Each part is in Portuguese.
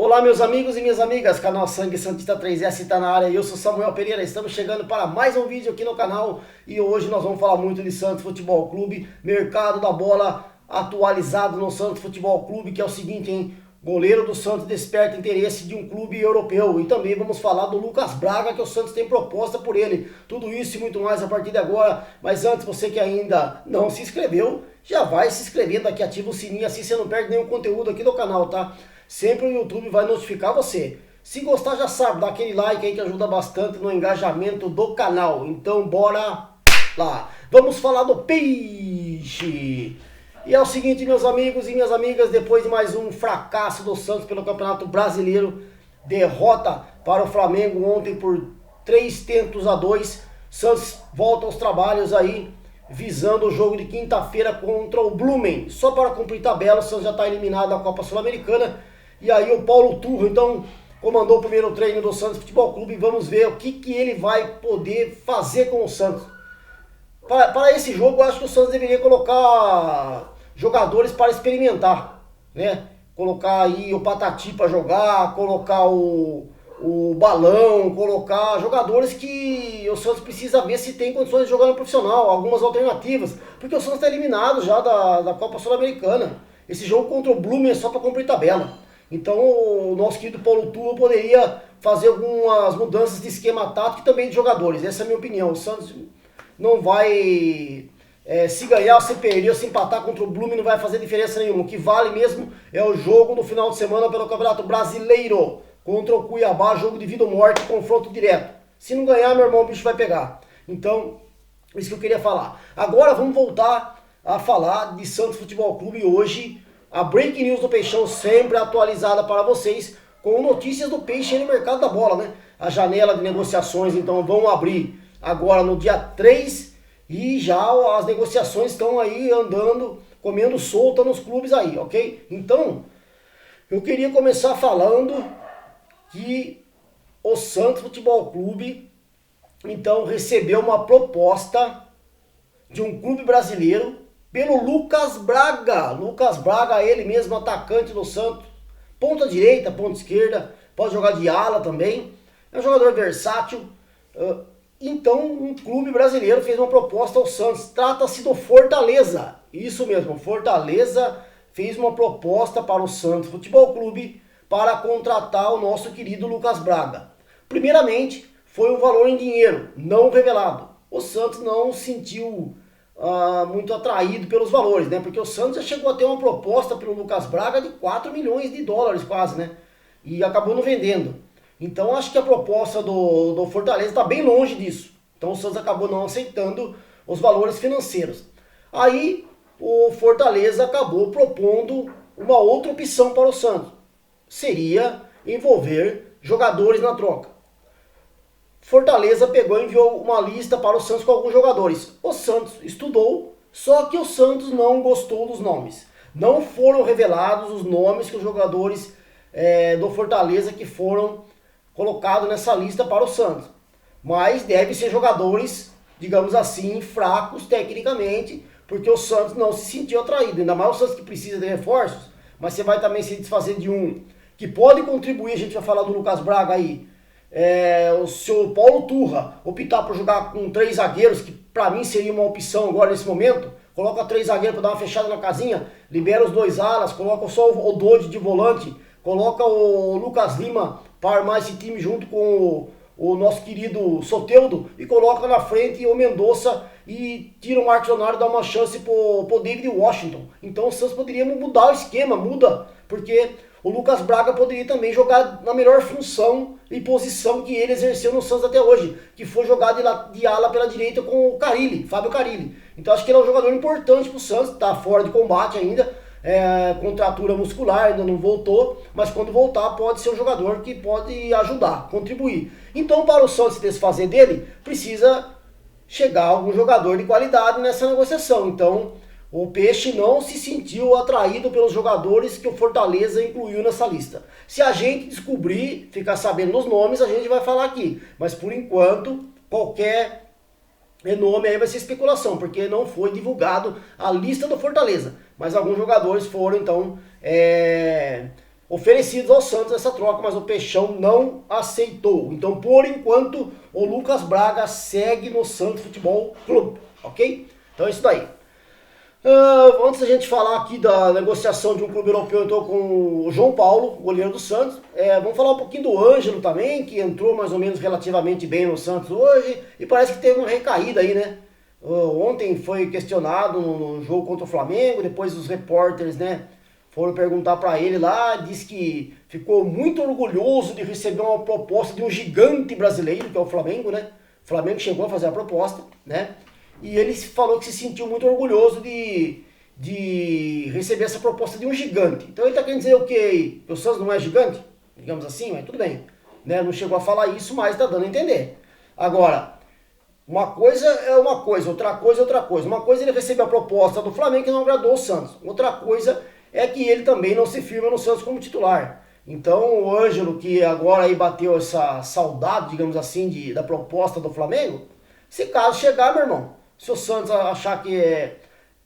Olá meus amigos e minhas amigas, canal Sangue Santista 3S está na área e eu sou Samuel Pereira, estamos chegando para mais um vídeo aqui no canal e hoje nós vamos falar muito de Santos Futebol Clube, mercado da bola atualizado no Santos Futebol Clube, que é o seguinte, hein? Goleiro do Santos desperta interesse de um clube europeu e também vamos falar do Lucas Braga, que o Santos tem proposta por ele. Tudo isso e muito mais a partir de agora, mas antes, você que ainda não se inscreveu, já vai se inscrevendo aqui, ativa o sininho, assim você não perde nenhum conteúdo aqui do canal, tá? Sempre o YouTube vai notificar você. Se gostar, já sabe, dá aquele like aí que ajuda bastante no engajamento do canal. Então bora lá. Vamos falar do peixe. E é o seguinte, meus amigos e minhas amigas, depois de mais um fracasso do Santos pelo Campeonato Brasileiro, derrota para o Flamengo ontem por 3-2, Santos volta aos trabalhos aí, visando o jogo de quinta-feira contra o Blumen. Só para cumprir tabela, o Santos já está eliminado da Copa Sul-Americana. E aí o Paulo Turro, então, comandou o primeiro treino do Santos Futebol Clube. Vamos ver o que ele vai poder fazer com o Santos. Para esse jogo, eu acho que o Santos deveria colocar jogadores para experimentar, né? Colocar aí o Patati para jogar, colocar o Balão, colocar jogadores que o Santos precisa ver se tem condições de jogar no profissional, algumas alternativas, porque o Santos está eliminado já da Copa Sul-Americana. Esse jogo contra o Blumen é só para cumprir tabela. Então o nosso querido Paulo Turro poderia fazer algumas mudanças de esquema tático e também de jogadores. Essa é a minha opinião. O Santos não vai, se ganhar ou se perder ou se empatar contra o Blumen, não vai fazer diferença nenhuma. O que vale mesmo é o jogo no final de semana pelo Campeonato Brasileiro contra o Cuiabá, jogo de vida ou morte, confronto direto. Se não ganhar, meu irmão, o bicho vai pegar. Então, isso que eu queria falar. Agora vamos voltar a falar de Santos Futebol Clube hoje. A Break News do Peixão sempre atualizada para vocês com notícias do Peixe no mercado da bola, né? A janela de negociações então vão abrir agora no dia 3 e já as negociações estão aí andando, comendo solta nos clubes aí, ok? Então, eu queria começar falando que o Santos Futebol Clube então recebeu uma proposta de um clube brasileiro pelo Lucas Braga. Lucas Braga, ele mesmo, atacante do Santos. Ponta direita, ponta esquerda. Pode jogar de ala também. É um jogador versátil. Então, um clube brasileiro fez uma proposta ao Santos. Trata-se do Fortaleza. Isso mesmo, Fortaleza fez uma proposta para o Santos Futebol Clube para contratar o nosso querido Lucas Braga. Primeiramente, foi um valor em dinheiro, não revelado. O Santos não sentiu muito atraído pelos valores, né? Porque o Santos já chegou a ter uma proposta pelo Lucas Braga de 4 milhões de dólares quase, né? E acabou não vendendo. Então acho que a proposta do Fortaleza está bem longe disso. Então o Santos acabou não aceitando os valores financeiros. Aí o Fortaleza acabou propondo uma outra opção para o Santos. Seria envolver jogadores na troca. Fortaleza pegou e enviou uma lista para o Santos com alguns jogadores. O Santos estudou, só que o Santos não gostou dos nomes. Não foram revelados os nomes que os jogadores do Fortaleza que foram colocados nessa lista para o Santos. Mas devem ser jogadores, digamos assim, fracos tecnicamente, porque o Santos não se sentiu atraído. Ainda mais o Santos que precisa de reforços, mas você vai também se desfazer de um que pode contribuir. A gente vai falar do Lucas Braga aí. O seu Paulo Turra optar por jogar com 3 zagueiros, que para mim seria uma opção agora nesse momento. Coloca 3 zagueiros para dar uma fechada na casinha, libera os 2 alas, coloca só o Dodge de volante, coloca o Lucas Lima para armar esse time junto com o nosso querido Soteldo e coloca na frente o Mendonça e tira o Marcos Leonardo e dá uma chance pro David Washington. Então o Santos poderia mudar o esquema, porque o Lucas Braga poderia também jogar na melhor função e posição que ele exerceu no Santos até hoje, que foi jogar de ala pela direita com o Carille, Fábio Carille. Então acho que ele é um jogador importante para o Santos, está fora de combate ainda, contratura muscular, ainda não voltou, mas quando voltar pode ser um jogador que pode ajudar, contribuir. Então para o Santos se desfazer dele, precisa chegar algum jogador de qualidade nessa negociação. Então o Peixe não se sentiu atraído pelos jogadores que o Fortaleza incluiu nessa lista. Se a gente descobrir, ficar sabendo os nomes, a gente vai falar aqui. Mas por enquanto, qualquer nome aí vai ser especulação, porque não foi divulgado a lista do Fortaleza. Mas alguns jogadores foram, então, oferecidos ao Santos essa troca, mas o Peixão não aceitou. Então, por enquanto, o Lucas Braga segue no Santos Futebol Clube, ok? Então é isso daí. Antes da gente falar aqui da negociação de um clube europeu, então, com o João Paulo, goleiro do Santos, vamos falar um pouquinho do Ângelo também, que entrou mais ou menos relativamente bem no Santos hoje, e parece que teve uma recaída aí, né? Ontem foi questionado no jogo contra o Flamengo, depois os repórteres, né, foram perguntar para ele lá, disse que ficou muito orgulhoso de receber uma proposta de um gigante brasileiro, que é o Flamengo, né? O Flamengo chegou a fazer a proposta, né? E ele falou que se sentiu muito orgulhoso de receber essa proposta de um gigante. Então ele está querendo dizer o quê? Que o Santos não é gigante? Digamos assim, mas tudo bem. Né? Não chegou a falar isso, mas está dando a entender. Agora, uma coisa é uma coisa, outra coisa é outra coisa. Uma coisa é ele receber a proposta do Flamengo que não agradou o Santos. Outra coisa é que ele também não se firma no Santos como titular. Então o Ângelo, que agora aí bateu essa saudade, digamos assim, da proposta do Flamengo, se caso chegar, meu irmão, se o Santos achar que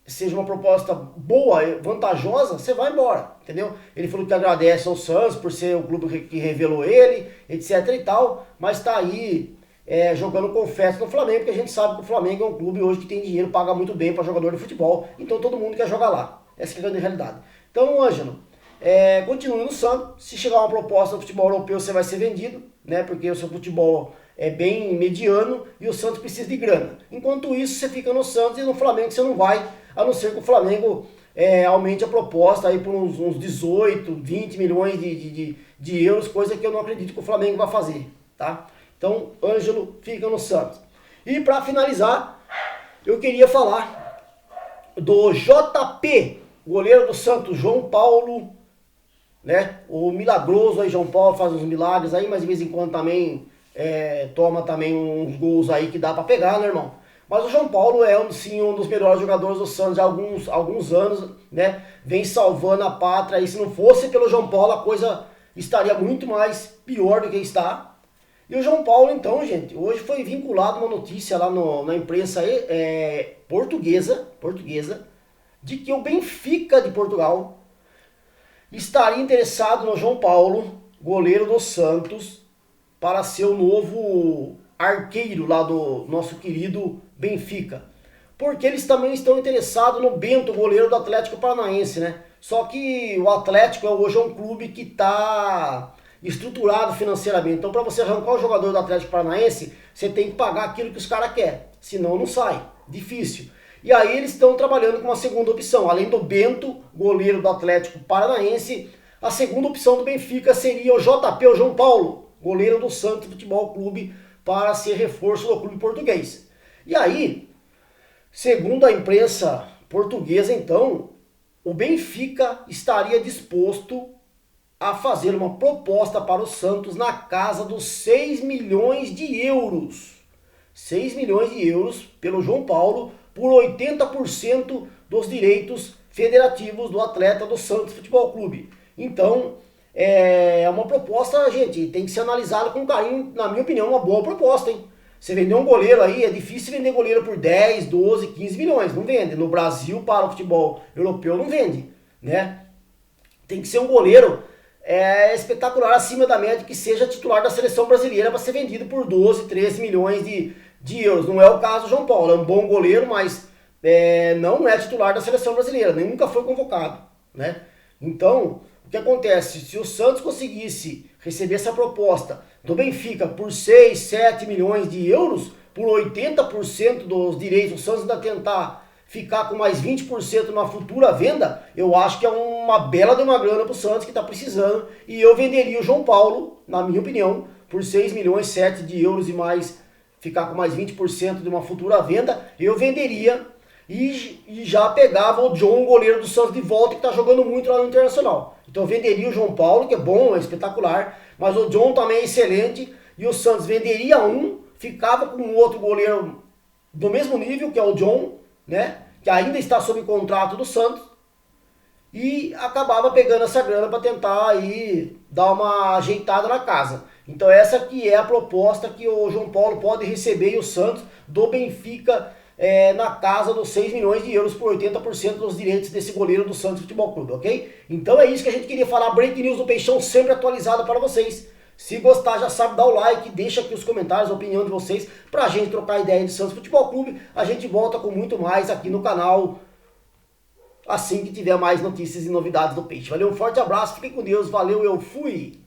seja uma proposta boa, vantajosa, você vai embora, entendeu? Ele falou que agradece ao Santos por ser o clube que revelou ele, etc e tal, mas tá aí jogando confesso no Flamengo, porque a gente sabe que o Flamengo é um clube hoje que tem dinheiro, paga muito bem para jogador de futebol, então todo mundo quer jogar lá. Essa é a grande realidade. Então, Ângelo, continue no Santos. Se chegar uma proposta do futebol europeu, você vai ser vendido, né? Porque o seu futebol é bem mediano e o Santos precisa de grana. Enquanto isso, você fica no Santos e no Flamengo você não vai, a não ser que o Flamengo aumente a proposta aí por uns 18, 20 milhões de euros, coisa que eu não acredito que o Flamengo vai fazer, tá? Então, Ângelo fica no Santos. E para finalizar, eu queria falar do JP, goleiro do Santos, João Paulo, né? O milagroso aí, João Paulo faz uns milagres aí, mas de vez em quando também toma também uns gols aí que dá pra pegar, né, irmão? Mas o João Paulo é sim um dos melhores jogadores do Santos há alguns anos, né? Vem salvando a pátria e se não fosse pelo João Paulo a coisa estaria muito mais pior do que está. E o João Paulo, então, gente, hoje foi vinculado uma notícia lá na imprensa portuguesa, de que o Benfica de Portugal estaria interessado no João Paulo, goleiro do Santos, para ser o novo arqueiro lá do nosso querido Benfica. Porque eles também estão interessados no Bento, goleiro do Atlético Paranaense, né? Só que o Atlético hoje é um clube que está estruturado financeiramente. Então, para você arrancar o jogador do Atlético Paranaense, você tem que pagar aquilo que os caras querem. Senão, não sai. Difícil. E aí eles estão trabalhando com uma segunda opção. Além do Bento, goleiro do Atlético Paranaense, a segunda opção do Benfica seria o JP, o João Paulo, goleiro do Santos Futebol Clube, para ser reforço do clube português. E aí, segundo a imprensa portuguesa, então, o Benfica estaria disposto a fazer uma proposta para o Santos na casa dos 6 milhões de euros. 6 milhões de euros pelo João Paulo, por 80% dos direitos federativos do atleta do Santos Futebol Clube. Então, é uma proposta, gente, tem que ser analisada com carinho, na minha opinião, uma boa proposta, hein? Você vender um goleiro aí, é difícil vender goleiro por 10, 12, 15 milhões, não vende. No Brasil, para o futebol europeu, não vende, né? Tem que ser um goleiro espetacular, acima da média, que seja titular da seleção brasileira para ser vendido por 12, 13 milhões de euros. Não é o caso do João Paulo, é um bom goleiro, mas não é titular da seleção brasileira, nem nunca foi convocado, né? Então, o que acontece? Se o Santos conseguisse receber essa proposta do Benfica por 6, 7 milhões de euros, por 80% dos direitos, o Santos ainda tentar ficar com mais 20% numa futura venda, eu acho que é uma bela de uma grana para o Santos que está precisando, e eu venderia o João Paulo, na minha opinião, por 6 milhões, 7 de euros e mais, ficar com mais 20% de uma futura venda, eu venderia e já pegava o John, goleiro do Santos, de volta, que está jogando muito lá no Internacional. Então eu venderia o João Paulo, que é bom, é espetacular, mas o John também é excelente, e o Santos venderia um, ficava com um outro goleiro do mesmo nível, que é o John, né, que ainda está sob contrato do Santos, e acabava pegando essa grana para tentar aí dar uma ajeitada na casa. Então essa que é a proposta que o João Paulo pode receber, e o Santos do Benfica na casa dos 6 milhões de euros por 80% dos direitos desse goleiro do Santos Futebol Clube, ok? Então é isso que a gente queria falar, Break News do Peixão sempre atualizada para vocês. Se gostar, já sabe, dá o like, deixa aqui os comentários, a opinião de vocês, pra gente trocar ideia de Santos Futebol Clube. A gente volta com muito mais aqui no canal, assim que tiver mais notícias e novidades do Peixe. Valeu, um forte abraço, fiquem com Deus, valeu, eu fui!